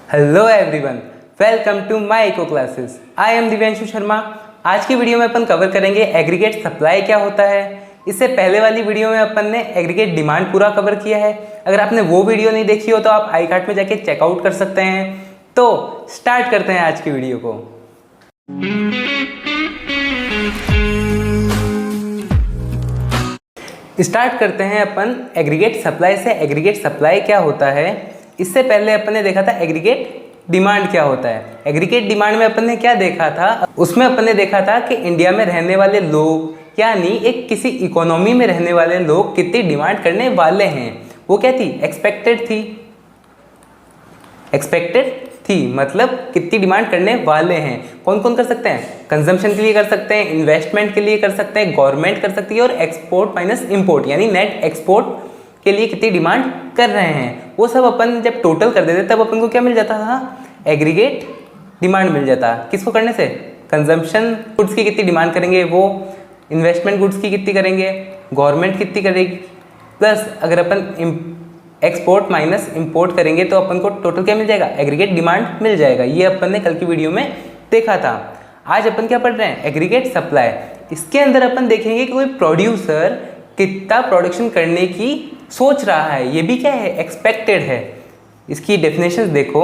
Hello everyone, welcome to my eco classes. I am Divyanshu Sharma. आज की video में अपन कवर करेंगे एग्रीगेट सप्लाई क्या होता है। इससे पहले वाली वीडियो में अपन ने एग्रीगेट डिमांड पूरा कवर किया है। अगर आपने वो वीडियो नहीं देखी हो तो आप आई कार्ड में जाके चेकआउट कर सकते हैं। तो स्टार्ट करते हैं आज की वीडियो को। स्टार्ट करते हैं अपन एग्रीगेट सप्लाई से। एग्रीगेट सप्लाई क्या होता है, इससे पहले अपन ने देखा था एग्रीगेट डिमांड क्या होता है। एग्रीगेट डिमांड में अपन ने क्या देखा था, उसमें अपन ने देखा था कि इंडिया में रहने वाले लोग यानी एक किसी इकोनॉमी में रहने वाले लोग कितनी डिमांड करने वाले हैं। वो क्या थी, एक्सपेक्टेड थी, मतलब कितनी डिमांड करने वाले हैं। कौन कौन कर सकते हैं, कंजम्पशन के लिए कर सकते हैं, इन्वेस्टमेंट के लिए कर सकते हैं, गवर्नमेंट कर सकती है, और एक्सपोर्ट माइनस इंपोर्ट यानी नेट एक्सपोर्ट के लिए कितनी डिमांड कर रहे हैं। वो सब अपन जब टोटल कर देते तब अपन को क्या मिल जाता था, एग्रीगेट डिमांड मिल जाता। किसको करने से, कंजम्पशन गुड्स की कितनी डिमांड करेंगे वो, इन्वेस्टमेंट गुड्स की कितनी करेंगे, गवर्नमेंट कितनी करेगी, प्लस अगर अपन एक्सपोर्ट माइनस इंपोर्ट करेंगे तो अपन को टोटल क्या मिल जाएगा, एग्रीगेट डिमांड मिल जाएगा। ये अपन ने कल की वीडियो में देखा था। आज अपन क्या पढ़ रहे हैं, एग्रीगेट सप्लाई। इसके अंदर अपन देखेंगे कि कोई प्रोड्यूसर कितना प्रोडक्शन करने की सोच रहा है, ये भी क्या है, एक्सपेक्टेड है। इसकी डेफिनेशन देखो,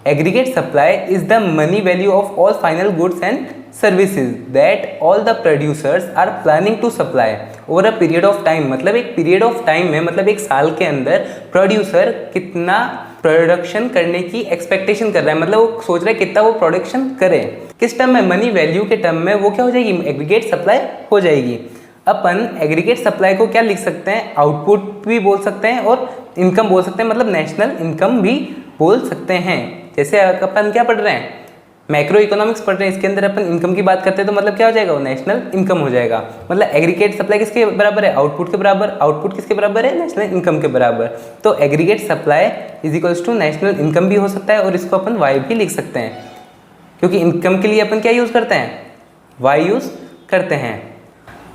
aggregate supply is the money value of all final goods and services that all the producers are planning to supply over a period of time. मतलब एक पीरियड ऑफ टाइम में, मतलब एक साल के अंदर प्रोड्यूसर कितना प्रोडक्शन करने की एक्सपेक्टेशन कर रहा है, मतलब वो सोच रहा है कितना वो प्रोडक्शन करे। किस टर्म में, मनी वैल्यू के टर्म में वो क्या हो जाएगी, एग्रीगेट सप्लाई हो जाएगी। अपन एग्रीगेट सप्लाई को क्या लिख सकते हैं, आउटपुट भी बोल सकते हैं और इनकम बोल सकते हैं, मतलब नेशनल इनकम भी बोल सकते हैं। जैसे अपन क्या पढ़ रहे हैं, मैक्रो इकोनॉमिक्स पढ़ रहे हैं, इसके अंदर अपन इनकम की बात करते हैं तो मतलब क्या हो जाएगा, वो नेशनल इनकम हो जाएगा। मतलब एग्रीगेट सप्लाई किसके बराबर है, आउटपुट के बराबर। आउटपुट किसके बराबर है, नेशनल इनकम के बराबर। तो aggregate supply is equals to national income भी हो सकता है, और इसको अपन वाई भी लिख सकते हैं, क्योंकि इनकम के लिए अपन क्या यूज़ करते हैं, वाई यूज़ करते हैं।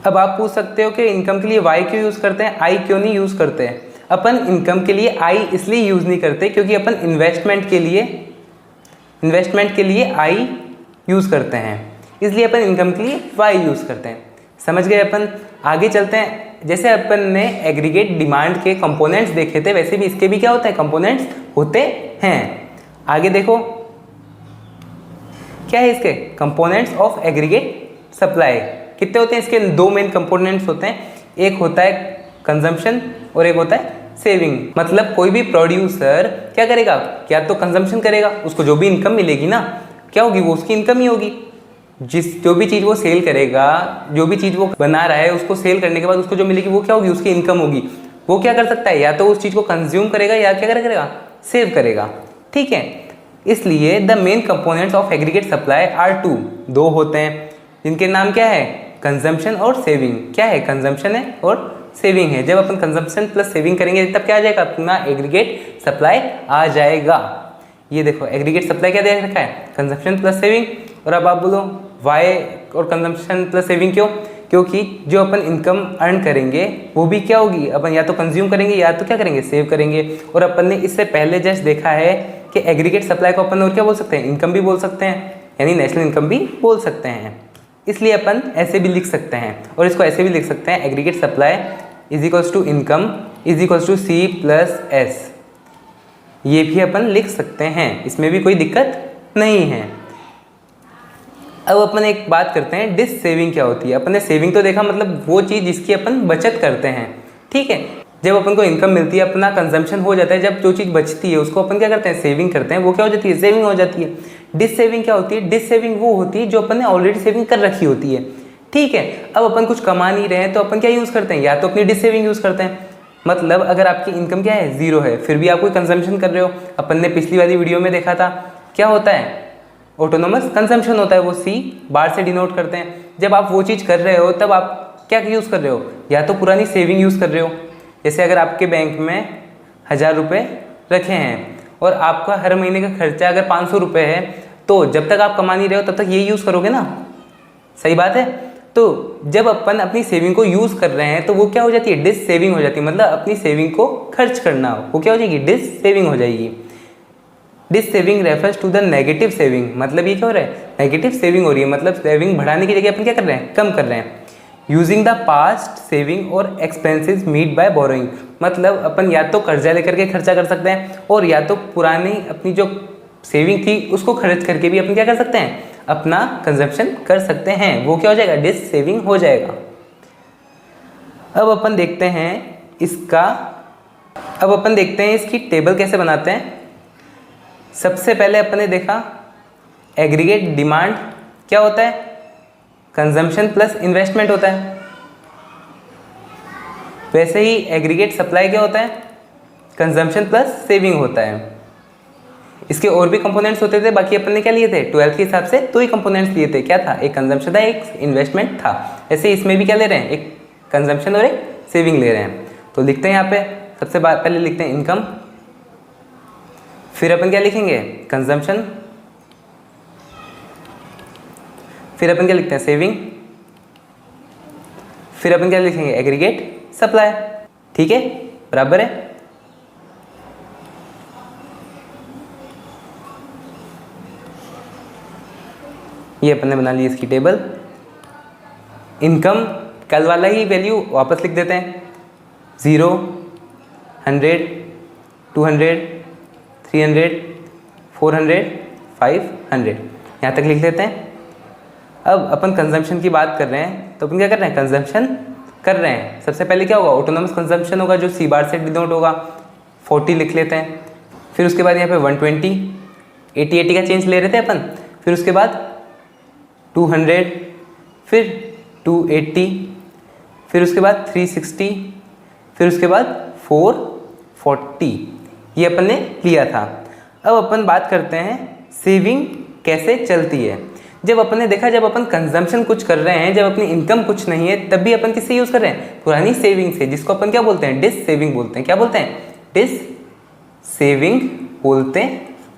अब आप पूछ सकते हो कि इनकम के लिए वाई क्यों यूज़ करते हैं, आई क्यों नहीं यूज़ करते हैं। अपन इनकम के लिए आई इसलिए यूज़ नहीं करते क्योंकि अपन इन्वेस्टमेंट के लिए आई यूज़ करते हैं, इसलिए अपन इनकम के लिए वाई यूज़ करते हैं। समझ गए। अपन आगे चलते हैं। जैसे अपन ने एग्रीगेट डिमांड के कंपोनेंट्स देखे थे, वैसे भी इसके भी क्या होते हैं, कंपोनेंट्स होते हैं। आगे देखो क्या है इसके कंपोनेंट्स ऑफ एग्रीगेट सप्लाई। कितने होते हैं इसके, दो मेन कंपोनेंट्स होते हैं, एक होता है कंजम्पशन और एक होता है सेविंग। मतलब कोई भी प्रोड्यूसर क्या करेगा, क्या तो कंजम्पशन करेगा, उसको जो भी इनकम मिलेगी ना, क्या होगी, वो उसकी इनकम ही होगी। जो भी चीज़ वो सेल करेगा, जो भी चीज़ वो बना रहा है, उसको सेल करने के बाद उसको जो मिलेगी वो क्या होगी, उसकी इनकम होगी। वो क्या कर सकता है, या तो उस चीज़ को कंज्यूम करेगा या क्या करेगा, सेव करेगा। ठीक है, इसलिए the main components of aggregate supply are two, दो होते हैं जिनके नाम क्या है, कंजम्पशन और सेविंग। क्या है, कंजम्पशन है और सेविंग है। जब अपन कंजम्पशन प्लस सेविंग करेंगे तब क्या आ जाएगा, अपना एग्रीगेट सप्लाई आ जाएगा। ये देखो एग्रीगेट सप्लाई क्या दे रखा है, कंजम्पशन प्लस सेविंग। और अब आप बोलो वाई और कंजम्पशन प्लस सेविंग क्यों, क्योंकि जो अपन इनकम अर्न करेंगे वो भी क्या होगी, अपन या तो कंज्यूम करेंगे या तो क्या करेंगे, सेव करेंगे। और अपन ने इससे पहले जस्ट देखा है कि एग्रीगेट सप्लाई को अपन और क्या बोल सकते हैं, इनकम भी बोल सकते हैं, यानी नेशनल इनकम भी बोल सकते हैं। इसलिए अपन ऐसे भी लिख सकते हैं, और इसको ऐसे भी लिख सकते हैं, aggregate supply is equals to income is equals to C plus S. ये भी अपन लिख सकते हैं, इसमें भी कोई दिक्कत नहीं है। अब अपन एक बात करते हैं, डिस सेविंग क्या होती है। अपन ने सेविंग तो देखा, मतलब वो चीज़ जिसकी अपन बचत करते हैं। ठीक है, जब अपन को इनकम मिलती है, अपना कंजम्पशन हो जाता है, जब जो चीज़ बचती है उसको अपन क्या करते हैं, सेविंग करते हैं, वो क्या हो जाती है, सेविंग हो जाती है। डिस सेविंग क्या होती है, डिस सेविंग वो होती है जो अपन ने ऑलरेडी सेविंग कर रखी होती है। ठीक है, अब अपन कुछ कमा नहीं रहे हैं तो अपन क्या यूज़ करते हैं, या तो अपनी डिस सेविंग यूज़ करते हैं। मतलब अगर आपकी इनकम क्या है, जीरो है, फिर भी आप कोई कंजम्पशन कर रहे हो, अपन ने पिछली वाली वीडियो में देखा था, क्या होता है, ऑटोनोमस कंजम्पशन होता है, वो सी बार से डिनोट करते हैं। जब आप वो चीज़ कर रहे हो तब आप क्या यूज़ कर रहे हो, या तो पुरानी सेविंग यूज़ कर रहे हो। जैसे अगर आपके बैंक में 1000 रुपये रखे हैं और आपका हर महीने का खर्चा अगर 500 रुपये है, तो जब तक आप कमा नहीं रहे हो तब तक ये यूज़ करोगे ना, सही बात है। तो जब अपन अपनी सेविंग को यूज़ कर रहे हैं तो वो क्या हो जाती है, डिस सेविंग हो जाती है। मतलब अपनी सेविंग को खर्च करना, वो क्या हो जाएगी, डिस सेविंग हो जाएगी। This saving refers to the negative saving, मतलब ये क्या हो रहा है, नेगेटिव सेविंग हो रही है, मतलब सेविंग बढ़ाने की जगह अपन क्या कर रहे हैं, कम कर रहे हैं। यूजिंग द पास्ट सेविंग और एक्सपेंसेस मीट बाय बोरोइंग, मतलब अपन या तो कर्जा लेकर के खर्चा कर सकते हैं और या तो पुरानी अपनी जो सेविंग थी उसको खर्च करके भी अपन क्या कर सकते हैं, अपना कंजप्शन कर सकते हैं। वो क्या हो जाएगा, डिस सेविंग हो जाएगा। अब अपन देखते हैं इसकी टेबल कैसे बनाते हैं। सबसे पहले अपन ने देखा एग्रीगेट डिमांड क्या होता है, कंजम्पशन प्लस इन्वेस्टमेंट होता है। वैसे ही एग्रीगेट सप्लाई क्या होता है, कंजम्पशन प्लस सेविंग होता है। इसके और भी कंपोनेंट्स होते थे, बाकी अपन ने क्या लिए थे, 12th के हिसाब से 2 ही कंपोनेंट्स लिए थे। क्या था, एक कंजम्पशन था, एक इन्वेस्टमेंट था। ऐसे इसमें भी क्या ले रहे हैं, एक कंजम्पशन और एक सेविंग ले रहे हैं। तो लिखते हैं यहाँ पे, सबसे पहले लिखते हैं इनकम, फिर अपन क्या लिखेंगे, कंजम्पशन, फिर अपन क्या लिखते हैं, सेविंग, फिर अपन क्या लिखेंगे, एग्रीगेट सप्लाई। ठीक है, बराबर है। ये अपन ने बना ली इसकी टेबल। इनकम कल वाला ही वैल्यू वापस लिख देते हैं, 0, 100, 200, 300, 400, 500, यहाँ तक लिख देते हैं। अब अपन कंजम्पशन की बात कर रहे हैं, तो अपन क्या कर रहे हैं, कंजम्पशन कर रहे हैं। सबसे पहले क्या होगा, ऑटोनोमस कंजम्पशन होगा, जो सी बार से डिनोट होगा, 40 लिख लेते हैं। फिर उसके बाद यहाँ पे 120, 80 का चेंज ले रहे थे अपन। फिर उसके बाद 200, फिर 280, फिर उसके बाद 360, फिर उसके बाद 440, ये अपन ने लिया था। अब अपन बात करते हैं सेविंग कैसे चलती है। जब अपन ने देखा, जब अपन कंजम्पशन कुछ कर रहे हैं, जब अपनी इनकम कुछ नहीं है, तब भी अपन किससे यूज़ कर रहे हैं, पुरानी सेविंग से, जिसको अपन क्या बोलते हैं, डिस सेविंग बोलते हैं। क्या बोलते हैं, डिस सेविंग बोलते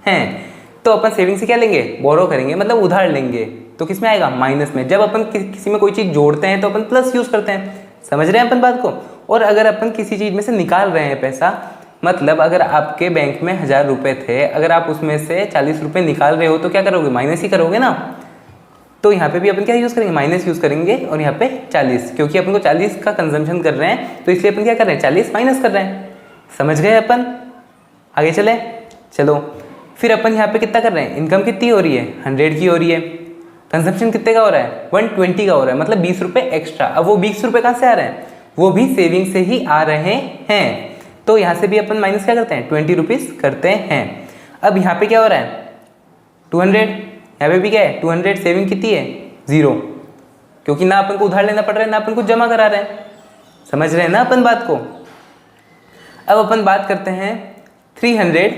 हैं। तो अपन सेविंग से क्या लेंगे, बोरो करेंगे, मतलब उधार लेंगे। तो किस में आएगा, माइनस में। जब अपन किसी में कोई चीज़ जोड़ते हैं तो अपन प्लस यूज़ करते हैं। समझ रहे हैं अपन बात को। और अगर अपन किसी चीज़ में से निकाल रहे हैं पैसा, मतलब अगर आपके बैंक में 1000 रुपये थे, अगर आप उसमें से 40 रुपये निकाल रहे हो तो क्या करोगे, माइनस ही करोगे ना। तो यहाँ पे भी अपन क्या यूज़ करेंगे, माइनस यूज़ करेंगे। और यहाँ पे 40, क्योंकि अपन को 40 का कंजम्पशन कर रहे हैं, तो इसलिए अपन क्या कर रहे हैं, 40 माइनस कर रहे हैं। समझ गए अपन, आगे चले। चलो फिर अपन यहाँ पे कितना कर रहे हैं, इनकम कितनी हो रही है, 100 की हो रही है। कंजम्पशन कितने का हो रहा है, 120 का हो रहा है, मतलब 20 रुपये एक्स्ट्रा। अब वो 20 रुपये कहाँ से आ रहे हैं, वो भी सेविंग से ही आ रहे हैं। तो यहाँ से भी अपन माइनस क्या करते हैं, 20 रुपीज़ करते हैं। अब यहाँ पे क्या हो रहा है, 200, यहाँ पे भी क्या है, 200। सेविंग कितनी है, 0, क्योंकि ना अपन को उधार लेना पड़ रहा है, ना अपन को जमा करा रहे हैं। समझ रहे हैं ना अपन बात को। अब अपन बात करते हैं 300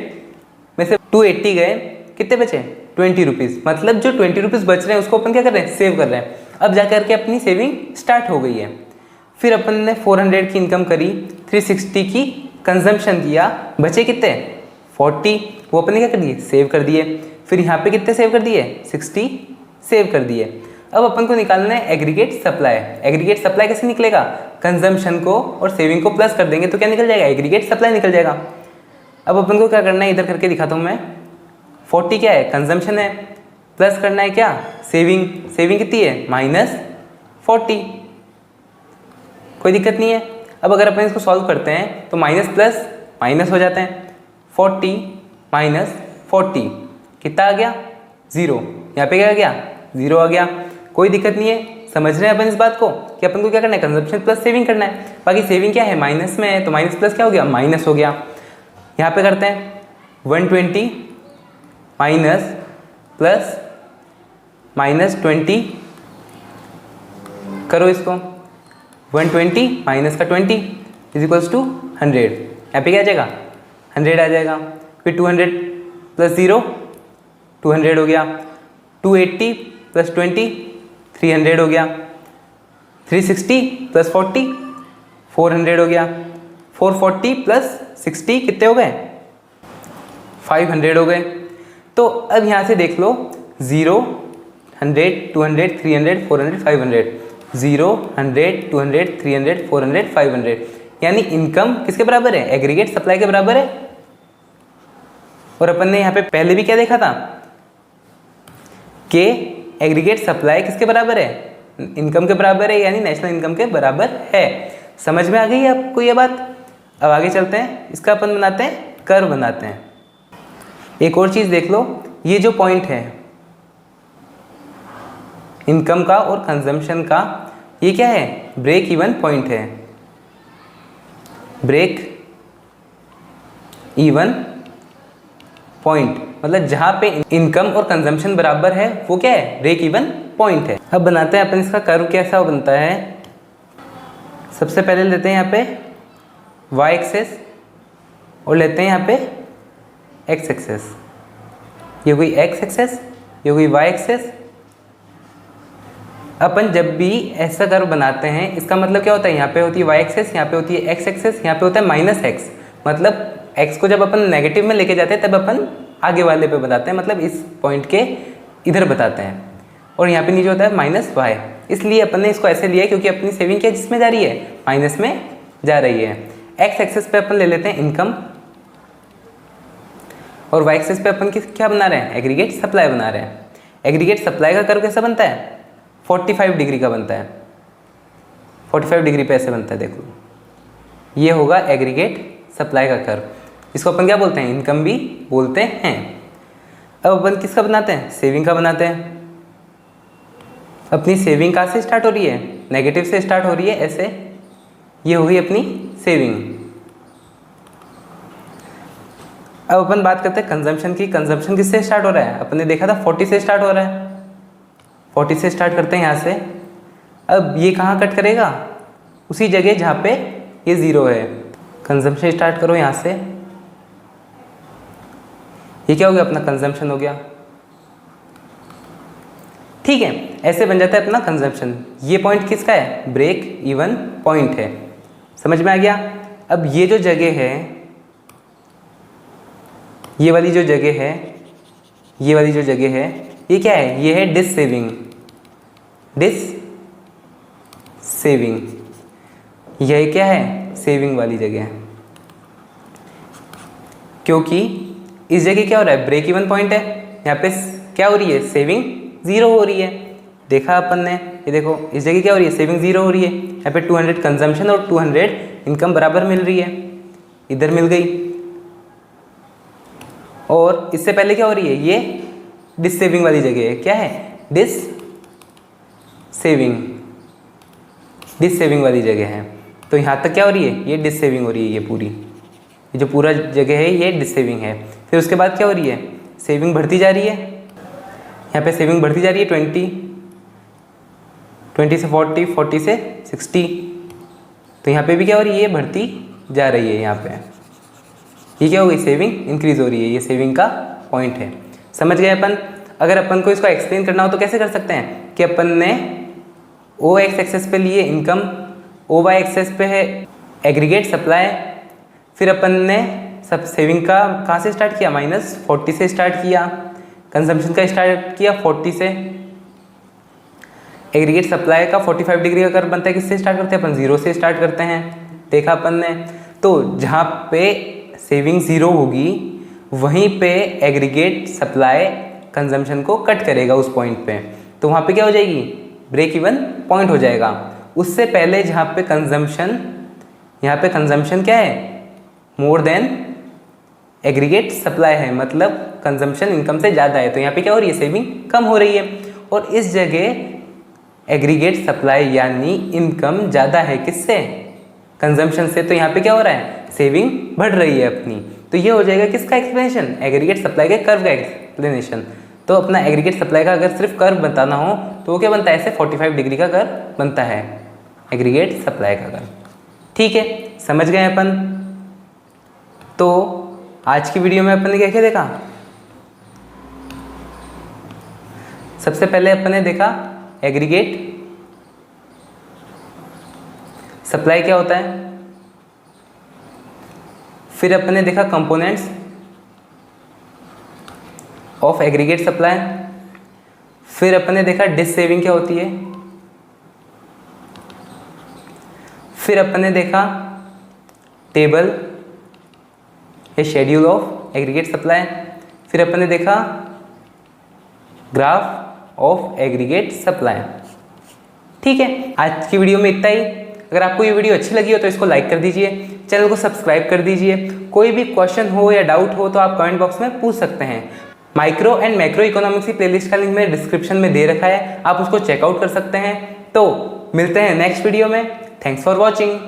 में से 280 गए, कितने बचे, 20 रुपीज़। मतलब जो 20 रुपीज़ बच रहे हैं उसको अपन क्या कर रहे हैं, सेव कर रहे हैं। अब जा करके अपनी सेविंग स्टार्ट हो गई है। फिर अपन ने 400 की इनकम करी, 360 की कंजम्पशन किया, बचे कितने, 40, वो अपन ने क्या कर दिए, सेव कर दिए। फिर यहाँ पे कितने सेव कर दिए, 60 सेव कर दिए। अब अपन को निकालना है एग्रीगेट सप्लाई। एग्रीगेट सप्लाई कैसे निकलेगा, कंजम्पशन को और सेविंग को प्लस कर देंगे तो क्या निकल जाएगा, एग्रीगेट सप्लाई निकल जाएगा। अब अपन को क्या करना है, इधर करके दिखाता हूँ मैं। 40 क्या है, कंजम्पशन है, प्लस करना है क्या, सेविंग। सेविंग कितनी है, -40, कोई दिक्कत नहीं है। अब अगर अपन इसको सॉल्व करते हैं तो माइनस प्लस माइनस हो जाते हैं। 40 माइनस 40 कितना आ गया, 0। यहाँ पे क्या आ गया, 0 आ गया। कोई दिक्कत नहीं है। समझ रहे हैं अपन इस बात को कि अपन को क्या करना है, कंजम्पशन प्लस सेविंग करना है। बाकी सेविंग क्या है, माइनस में है, तो माइनस प्लस क्या हो गया, माइनस हो गया। यहाँ पे करते हैं 120 माइनस प्लस -20, करो इसको। 120 माइनस का 20 इज इक्वल्स टू 100। यहाँ पे क्या आ जाएगा, 100 आ जाएगा। फिर 200 प्लस 0 200 हो गया। 280 प्लस 20 300 हो गया। 360 प्लस 40 400 हो गया। 440 प्लस 60 कितने हो गए, 500 हो गए। तो अब यहाँ से देख लो, 0 100 200 300 400 500, 0 100 200 300 400 500, यानी इनकम किसके बराबर है, एग्रीगेट सप्लाई के बराबर है। और अपन ने यहाँ पे पहले भी क्या देखा था कि एग्रीगेट सप्लाई किसके बराबर है, इनकम के बराबर है, यानी नेशनल इनकम के बराबर है। समझ में आ गई आपको ये बात। अब आगे चलते हैं, इसका अपन बनाते हैं कर्व बनाते हैं। एक और चीज़ देख लो, ये जो पॉइंट है इनकम का और कंजम्पशन का, ये क्या है, ब्रेक इवन पॉइंट है। ब्रेक इवन पॉइंट मतलब जहां पे इनकम और कंजम्पशन बराबर है वो क्या है, ब्रेक इवन पॉइंट है। अब बनाते हैं अपन इसका कर्व, कैसा बनता है। सबसे पहले लेते हैं यहाँ पे y एक्सेस और लेते हैं यहाँ पे x एक्सेस। ये हुई x एक्सेस, ये हुई y एक्सेस। अपन जब भी ऐसा कर्व बनाते हैं इसका मतलब क्या होता है, यहाँ पे होती है y एक्सेस, यहाँ पे होती है x एक्सेस, यहाँ पे होता है -x। मतलब x को जब अपन नेगेटिव में लेके जाते हैं तब अपन आगे वाले पे बताते हैं, मतलब इस पॉइंट के इधर बताते हैं। और यहाँ पे नीचे होता है -y। इसलिए अपन ने इसको ऐसे लिया है क्योंकि अपनी सेविंग क्या जिसमें जा रही है, माइनस में जा रही है। x एक्सेस पे अपन ले लेते हैं इनकम और y एक्सेस पे अपन क्या बना रहे हैं, एग्रीगेट सप्लाई बना रहे हैं। एग्रीगेट सप्लाई का कर्व कैसा बनता है, 45 डिग्री का बनता है। 45 डिग्री पे ऐसे बनता है, देखो ये होगा एग्रीगेट सप्लाई का कर्व। इसको अपन क्या बोलते हैं, इनकम भी बोलते हैं। अब अपन किसका बनाते हैं, सेविंग का बनाते हैं। अपनी सेविंग कहाँ से स्टार्ट हो रही है, नेगेटिव से स्टार्ट हो रही है, ऐसे ये होगी अपनी सेविंग। अब अपन बात करते हैं कंजम्पशन की। कंजम्पशन किससे स्टार्ट हो रहा है, अपन ने देखा था 40 से स्टार्ट हो रहा है। 40 से स्टार्ट करते हैं यहाँ से। अब ये कहाँ कट करेगा, उसी जगह जहाँ पे ये 0 है। कंजम्पशन स्टार्ट करो यहाँ से, ये क्या हो गया, अपना कंजम्पशन हो गया। ठीक है, ऐसे बन जाता है अपना कंजम्पशन। ये पॉइंट किसका है, ब्रेक इवन पॉइंट है। समझ में आ गया। अब ये जो जगह है, ये वाली जो जगह है, ये वाली जो जगह है, ये क्या है, ये है डिस सेविंग। डिस सेविंग यह क्या है, सेविंग वाली जगह है। क्योंकि इस जगह क्या हो रहा है, ब्रेक इवन पॉइंट है। यहाँ पे क्या हो रही है, सेविंग 0 हो रही है। देखा अपन ने, ये देखो इस जगह क्या हो रही है, सेविंग 0 हो रही है। यहाँ पे 200 कंजम्पशन और 200 इनकम बराबर मिल रही है, इधर मिल गई। और इससे पहले क्या हो रही है, ये डिस सेविंग वाली जगह है। क्या है, डिस सेविंग, डिस सेविंग वाली जगह है। तो यहाँ तक क्या हो रही है, ये डिस सेविंग हो रही है। ये पूरी, ये जो पूरा जगह है ये डिस सेविंग है। फिर उसके बाद क्या हो रही है, सेविंग बढ़ती जा रही है। यहाँ पे सेविंग बढ़ती जा रही है 20 से 40, 40 से 60। तो यहाँ पे भी क्या हो रही है, ये बढ़ती जा रही है। यहाँ पे ये क्या हो गई, सेविंग इंक्रीज हो रही है। ये सेविंग का पॉइंट है। समझ गए अपन। अगर अपन को इसको एक्सप्लेन करना हो तो कैसे कर सकते हैं कि अपन ने ओ एक्स एक्सेस पे लिए इनकम, ओ वाई एक्सेस पे है एग्रीगेट सप्लाई। फिर अपन ने सब सेविंग का कहाँ से स्टार्ट किया, -40 से स्टार्ट किया। कंजम्पशन का स्टार्ट किया 40 से। एग्रीगेट सप्लाई का 45 डिग्री का कर्व बनता है, किससे स्टार्ट करते हैं अपन, 0 से स्टार्ट करते हैं। देखा अपन ने। तो जहाँ पे सेविंग 0 होगी वहीं पे एग्रीगेट सप्लाई कंजम्पशन को कट करेगा उस पॉइंट पे। तो वहाँ पे क्या हो जाएगी, ब्रेक इवन पॉइंट हो जाएगा। उससे पहले जहाँ पे कंजम्पशन, यहाँ पे कंजम्पशन क्या है, मोर देन एग्रीगेट सप्लाई है, मतलब कंजम्पशन इनकम से ज़्यादा है। तो यहाँ पे क्या हो रही है, सेविंग कम हो रही है। और इस जगह एग्रीगेट सप्लाई यानी इनकम ज़्यादा है किससे, कंजम्पशन से। तो यहाँ पे क्या हो रहा है, सेविंग बढ़ रही है अपनी। तो ये हो जाएगा किसका एक्सप्लेनेशन, एग्रीगेट सप्लाई के कर्व का एक्सप्लेनेशन। तो अपना एग्रीगेट सप्लाई का अगर सिर्फ कर्व बताना हो तो वो क्या बनता है, ऐसे 45 डिग्री का कर्व बनता है, एग्रीगेट सप्लाई का कर्व। ठीक है, समझ गए अपन। तो आज की वीडियो में अपन ने क्या क्या देखा, सबसे पहले अपन ने देखा एग्रीगेट सप्लाई क्या होता है। फिर अपन ने देखा कंपोनेंट्स ऑफ एग्रीगेट सप्लाई। फिर अपन ने देखा डिस सेविंग क्या होती है। फिर अपन ने देखा table, schedule of aggregate supply. फिर अपन ने देखा ग्राफ ऑफ एग्रीगेट सप्लाई। ठीक है, आज की वीडियो में इतना ही। अगर आपको ये वीडियो अच्छी लगी हो तो इसको लाइक कर दीजिए, चैनल को सब्सक्राइब कर दीजिए। कोई भी क्वेश्चन हो या डाउट हो तो आप कमेंट बॉक्स में पूछ सकते हैं। माइक्रो एंड मैक्रो इकोनॉमिक्स की प्लेलिस्ट का लिंक मैंने डिस्क्रिप्शन में दे रखा है, आप उसको चेकआउट कर सकते हैं। तो मिलते हैं नेक्स्ट वीडियो में। Thanks for watching.